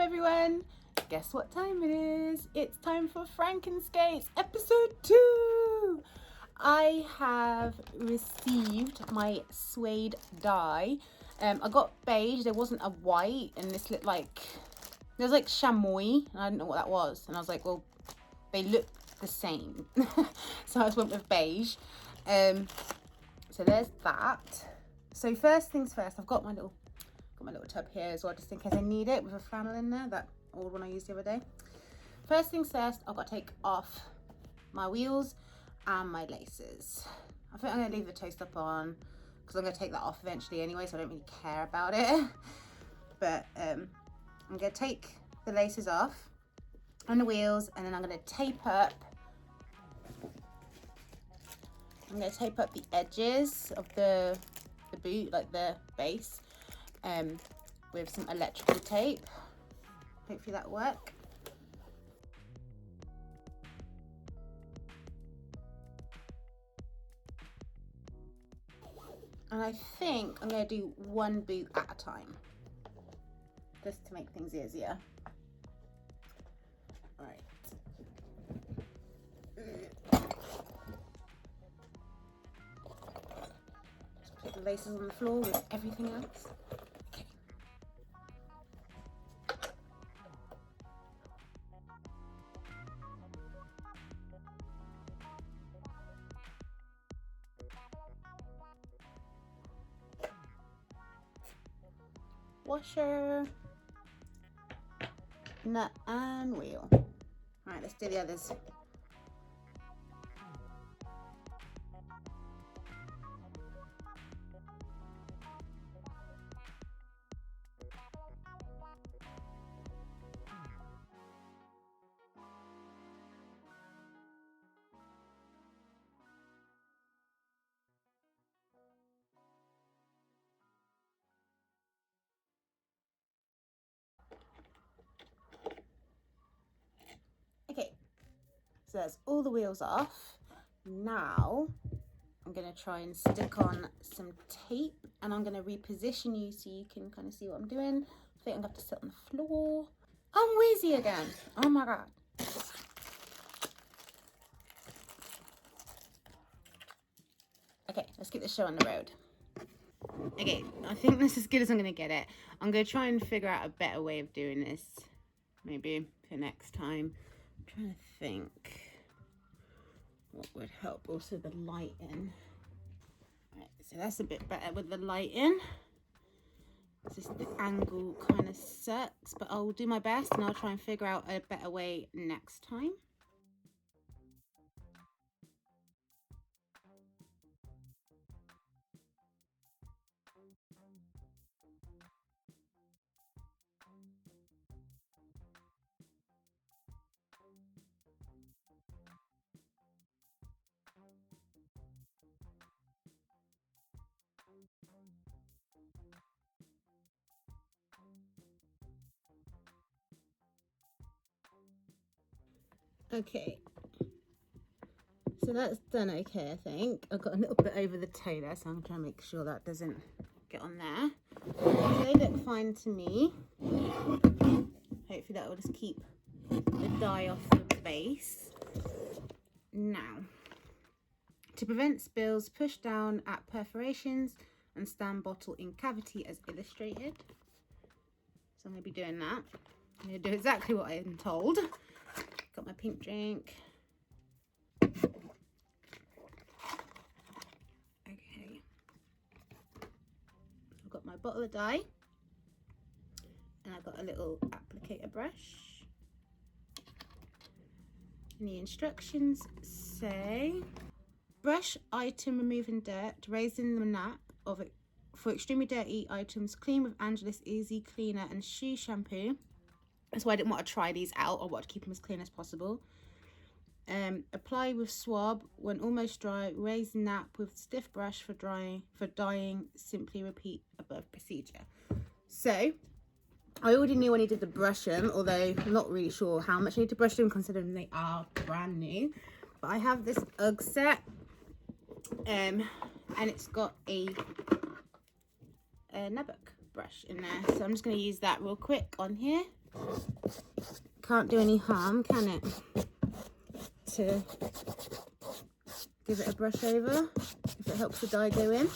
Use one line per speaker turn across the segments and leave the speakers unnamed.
everyone, guess what time it is? It's time for Frankenskates episode 2. I have received my suede dye. I got beige, there wasn't a white, and this looked like, there was like chamois, and I didn't know what that was, and I was like, well, they look the same. So I just went with beige. So there's that. So first things first, I've got my little tub here as well, just in case I need it, with a flannel in there, that old one I used the other day. First things first, I've got to take off my wheels and my laces. I think I'm going to leave the toe stop on because I'm going to take that off eventually anyway, so I don't really care about it. But I'm going to take the laces off and the wheels, and then I'm going to tape up. I'm going to tape up the edges of the boot, like the base, with some electrical tape. Hopefully that'll work. And I think I'm going to do one boot at a time, just to make things easier. All right. Just put the laces on the floor with everything else. Okay. Washer, nut and wheel. All right, let's do the others. Okay, so that's all the wheels off. Now I'm going to try and stick on some tape, and I'm going to reposition you so you can kind of see what I'm doing. I think I'm going to have to sit on the floor. I'm wheezy again. Oh my god. Okay, let's get this show on the road. Okay, I think that's as good as I'm going to get it. I'm going to try and figure out a better way of doing this, maybe for next time. I'm trying to think what would help. Also the lighting. Right, so that's a bit better with the lighting. It's just the angle kind of sucks, but I'll do my best and I'll try and figure out a better way next time. Okay, so that's done okay, I think. I've got a little bit over the toe there, so I'm trying to make sure that doesn't get on there. They look fine to me. Hopefully that will just keep the dye off the base. Now, to prevent spills, push down at perforations and stand bottle in cavity as illustrated. So I'm going to be doing that. I'm going to do exactly what I'm told. Got my pink drink. Okay. I've got my bottle of dye. And I've got a little applicator brush. And the instructions say, brush item removing dirt, raising the nap of it for extremely dirty items, clean with Angelus Easy Cleaner and shoe shampoo. That's why I didn't want to try these out. I want to keep them as clean as possible. Apply with swab when almost dry. Raise nap with stiff brush for dyeing. Simply repeat above procedure. So I already knew I needed to brush them, although I'm not really sure how much I need to brush them considering they are brand new. But I have this UGG set, and it's got a Nubuck brush in there, so I'm just going to use that real quick on here. Can't do any harm, can it? To give it a brush over if it helps the dye go in.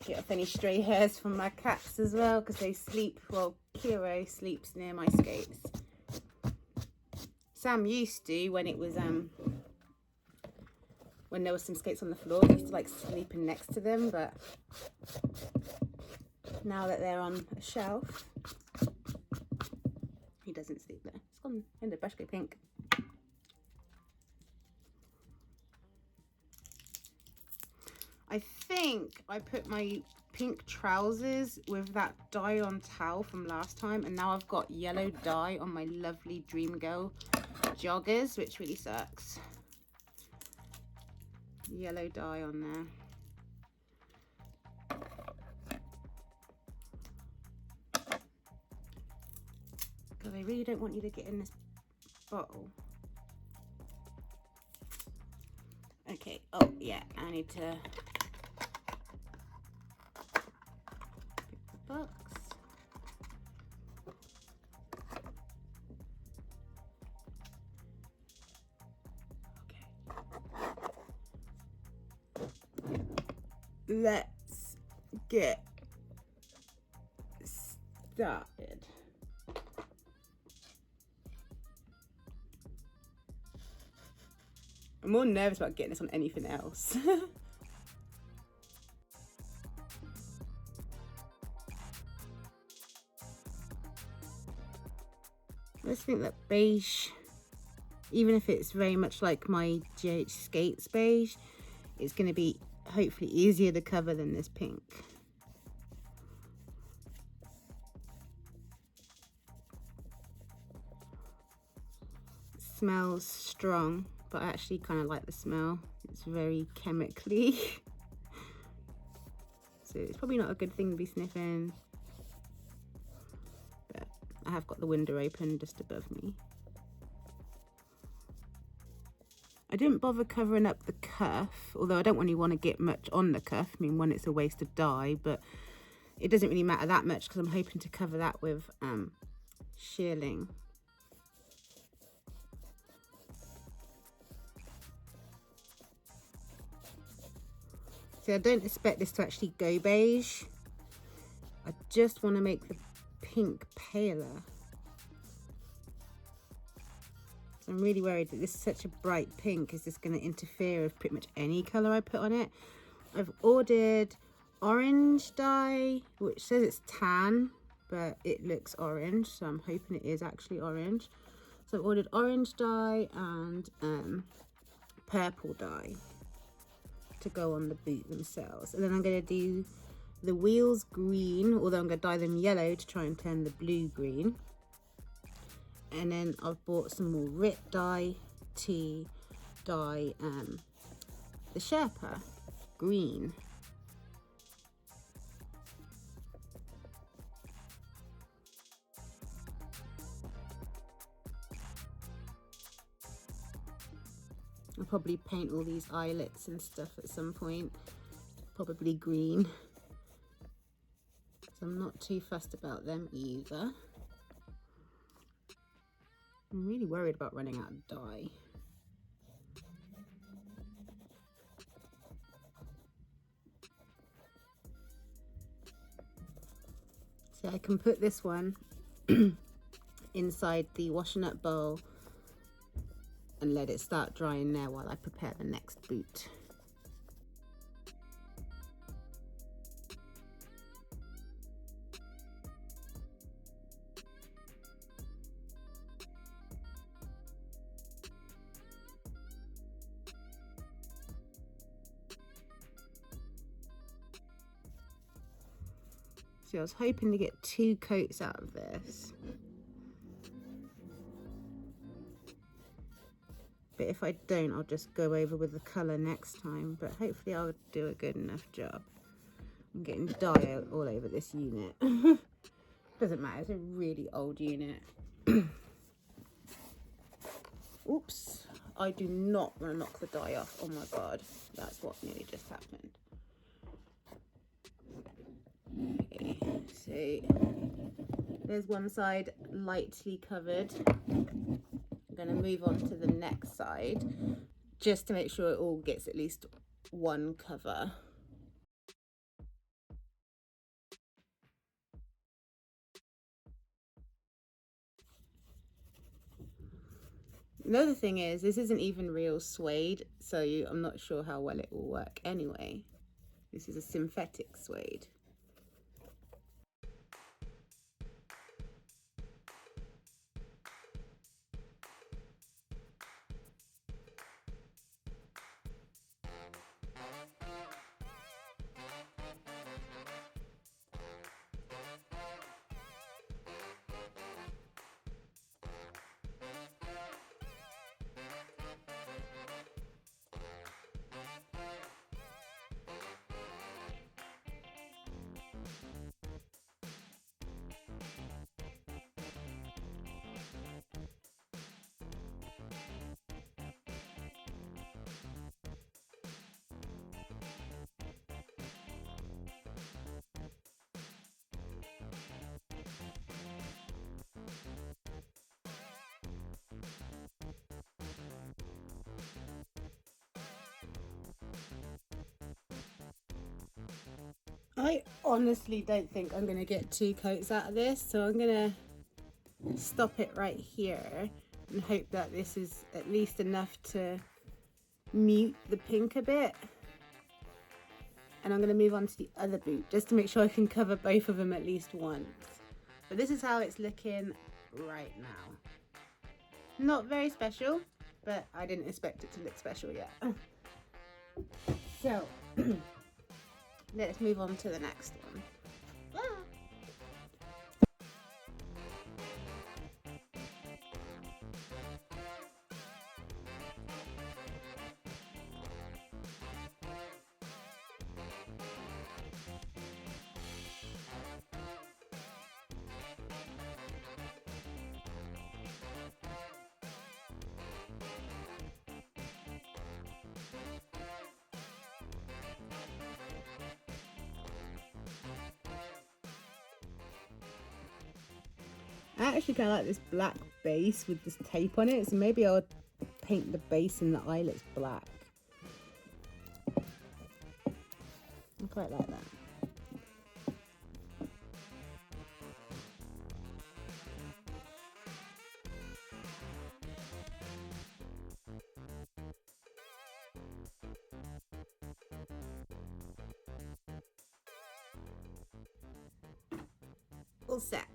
Get off any stray hairs from my cats as well, because they sleep, well, Kiro sleeps near my skates. Sam used to, when it was when there was some skates on the floor, he used to like sleeping next to them, but now that they're on a shelf, he doesn't sleep there. It's gone in the brush go pink. I think I put my pink trousers with that dye on towel from last time, and now I've got yellow dye on my lovely Dream Girl joggers, which really sucks. Yellow dye on there. God, I really don't want you to get in this bottle. Okay, oh yeah, I need to pick the box. Let's get started. I'm more nervous about getting this on anything else. I just think that beige, even if it's very much like my GH Skates beige, it's going to be hopefully easier to cover than this pink. It smells strong, but I actually kind of like the smell. It's very chemically. So it's probably not a good thing to be sniffing. But I have got the window open just above me. I didn't bother covering up the cuff, although I don't really want to get much on the cuff. I mean, one, it's a waste of dye, but it doesn't really matter that much because I'm hoping to cover that with shearling. See, I don't expect this to actually go beige. I just want to make the pink paler. I'm really worried that this is such a bright pink. Is this going to interfere with pretty much any colour I put on it? I've ordered orange dye, which says it's tan, but it looks orange, so I'm hoping it is actually orange. So I've ordered orange dye and purple dye to go on the boot themselves. And then I'm going to do the wheels green, although I'm going to dye them yellow to try and turn the blue green. And then I've bought some more Rit dye to dye the Sherpa green. I'll probably paint all these eyelets and stuff at some point, probably green. So I'm not too fussed about them either. I'm really worried about running out of dye. So I can put this one inside the washing up bowl and let it start drying there while I prepare the next boot. So I was hoping to get 2 coats out of this. But if I don't, I'll just go over with the colour next time. But hopefully I'll do a good enough job. I'm getting dye all over this unit. Doesn't matter, it's a really old unit. Oops, I do not want to knock the dye off. Oh my god, that's what nearly just happened. Okay, there's one side lightly covered. I'm going to move on to the next side just to make sure it all gets at least one cover. Another thing is, this isn't even real suede, so I'm not sure how well it will work anyway. This is a synthetic suede. I honestly don't think I'm going to get 2 coats out of this, so I'm going to stop it right here and hope that this is at least enough to mute the pink a bit. And I'm going to move on to the other boot just to make sure I can cover both of them at least once. But this is how it's looking right now. Not very special, but I didn't expect it to look special yet. So let's move on to the next one. I actually kind of like this black base with this tape on it, so maybe I'll paint the base and the eyelets black. I quite like that. All set.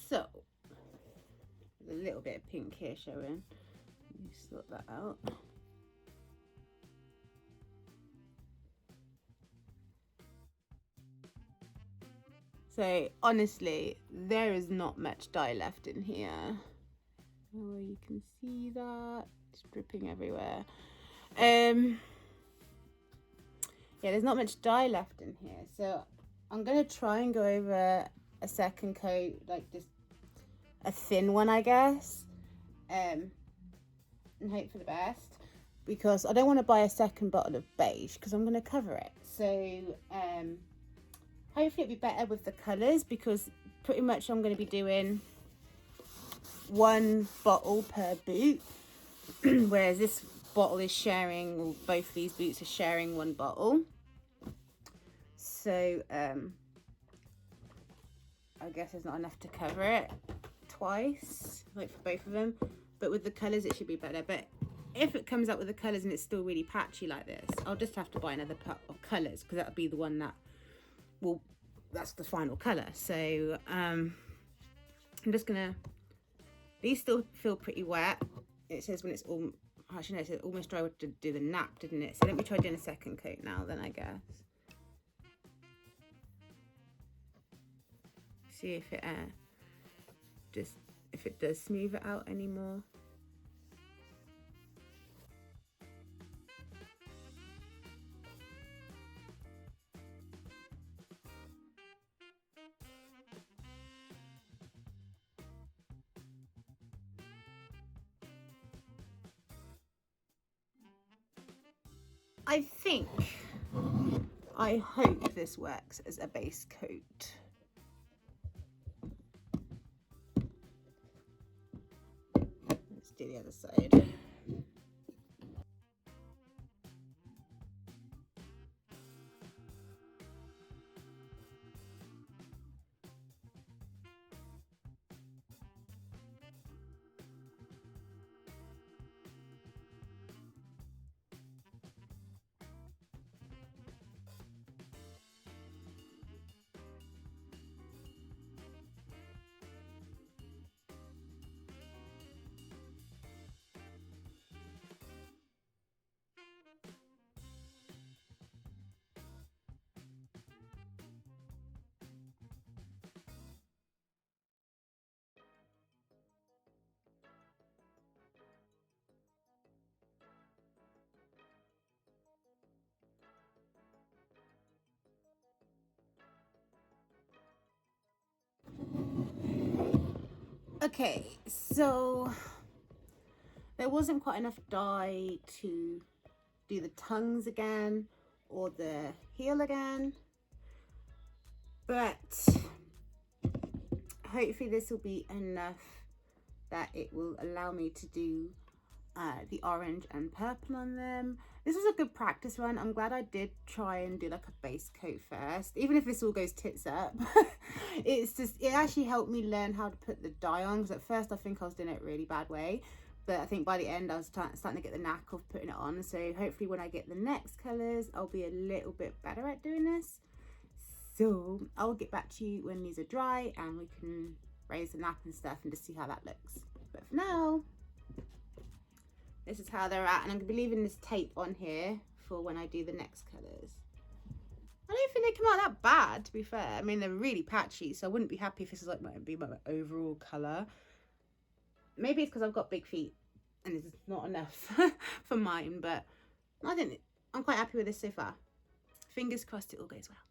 So, a little bit of pink here showing. Let me sort that out. So honestly, there is not much dye left in here. Oh, you can see that it's dripping everywhere. Yeah, there's not much dye left in here, so I'm gonna try and go over a second coat, like just a thin one, I guess, and hope for the best, because I don't want to buy a second bottle of beige because I'm going to cover it. So hopefully it'll be better with the colours, because pretty much I'm going to be doing one bottle per boot, whereas this bottle is sharing, or both these boots are sharing one bottle. So I guess there's not enough to cover it twice, like for both of them, but with the colours it should be better. But if it comes out with the colours and it's still really patchy like this, I'll just have to buy another pot of colours, because that'll be the one that will, that's the final colour. So I'm just gonna, these still feel pretty wet. It says when it's all, actually no, it says almost dry to do the nap, didn't it? So let me try doing a second coat now then, I guess. See if it if it does smooth it out anymore. I hope this works as a base coat. Let's do the other side. Okay, so there wasn't quite enough dye to do the tongues again or the heel again, but hopefully this will be enough that it will allow me to do the orange and purple on them. This was a good practice run. I'm glad I did try and do like a base coat first, even if this all goes tits up. It actually helped me learn how to put the dye on, because at first I think I was doing it a really bad way, but I think by the end I was starting to get the knack of putting it on. So hopefully when I get the next colours I'll be a little bit better at doing this. So I'll get back to you when these are dry and we can raise the nap and stuff and just see how that looks. But for now, this is how they're at, and I'm going to be leaving this tape on here for when I do the next colours. I don't think they come out that bad, to be fair. I mean, they're really patchy, so I wouldn't be happy if this is like my overall colour. Maybe it's because I've got big feet and this is not enough for mine, but I think I'm quite happy with this so far. Fingers crossed it all goes well.